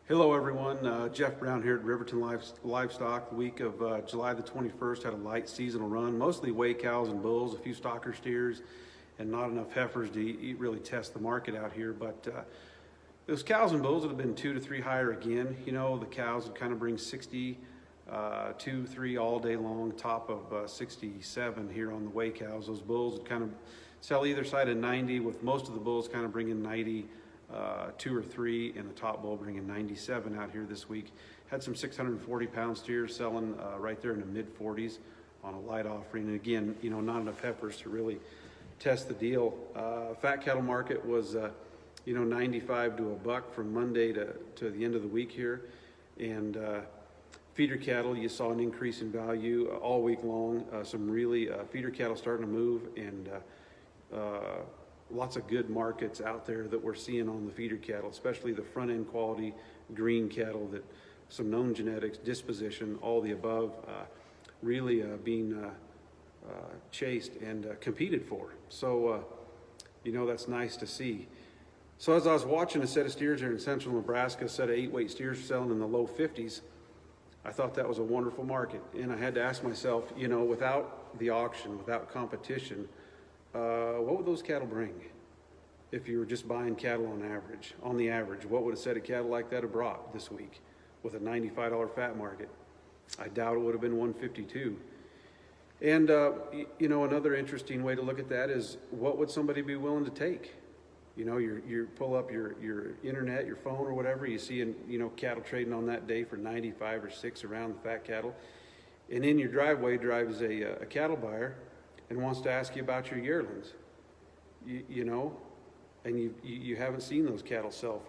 Hello everyone, Jeff Brown here at Riverton Livestock. The week of July the 21st had a light seasonal run, mostly whey cows and bulls, a few stocker steers, and not enough heifers to really test the market out here. But those cows and bulls would have been 2 to 3 higher again. You know, the cows would kind of bring 60, 2, 3 all day long, top of 67 here on the whey cows. Those bulls would kind of sell either side of 90, with most of the bulls kind of bringing 90. 2 or 3, and the top bull bringing 97 out here this week. Had some 640-pound steers selling right there in the mid-40s on a light offering. And again, you know, not enough heifers to really test the deal. Fat cattle market was, 95 to a buck from Monday to the end of the week here. And feeder cattle, you saw an increase in value all week long. Some really feeder cattle starting to move, and lots of good markets out there that we're seeing on the feeder cattle, especially the front end quality green cattle, that some known genetics, disposition, all the above, really being chased and competed for. So, that's nice to see. So as I was watching a set of steers here in central Nebraska, a set of 8-weight steers selling in the low 50s, I thought that was a wonderful market. And I had to ask myself, without the auction, without competition, what would those cattle bring if you were just buying cattle on the average? What would a set of cattle like that have brought this week with a $95 fat market? I doubt it would have been 152. And another interesting way to look at that is, what would somebody be willing to take? You pull up your internet, your phone or whatever, you see cattle trading on that day for 95 or 6 around the fat cattle, and in your driveway drives a cattle buyer and wants to ask you about your yearlings, and you haven't seen those cattle sell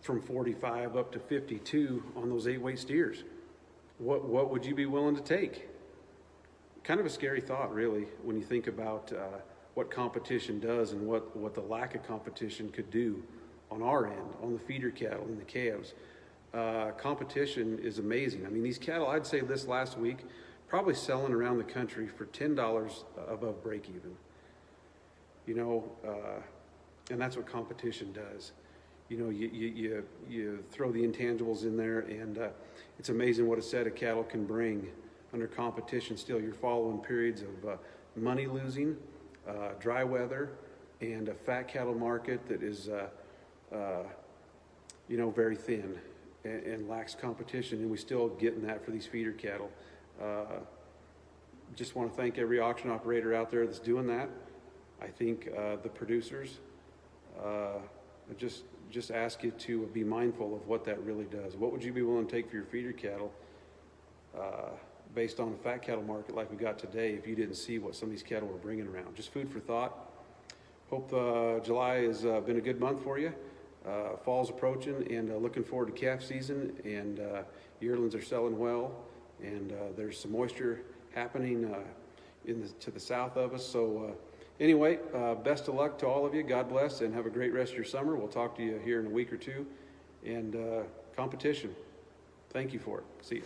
from 45 up to 52 on those 8-weight steers. What would you be willing to take? Kind of a scary thought, really, when you think about what competition does and what the lack of competition could do on our end, on the feeder cattle and the calves. Competition is amazing. I mean, these cattle, I'd say this last week, probably selling around the country for $10 above break even. And that's what competition does. You throw the intangibles in there, and it's amazing what a set of cattle can bring under competition. Still, you're following periods of money losing, dry weather, and a fat cattle market that is very thin and lacks competition, and we still getting that for these feeder cattle. Just want to thank every auction operator out there that's doing that. I think the producers, just ask you to be mindful of what that really does. What would you be willing to take for your feeder cattle based on the fat cattle market like we got today, if you didn't see what some of these cattle were bringing around? Just food for thought. Hope July has been a good month for you. Fall's approaching, and looking forward to calf season, and yearlings are selling well, and there's some moisture happening to the south of us. So anyway, best of luck to all of you. God bless, and have a great rest of your summer. We'll talk to you here in a week or two. And competition, thank you for it. See you.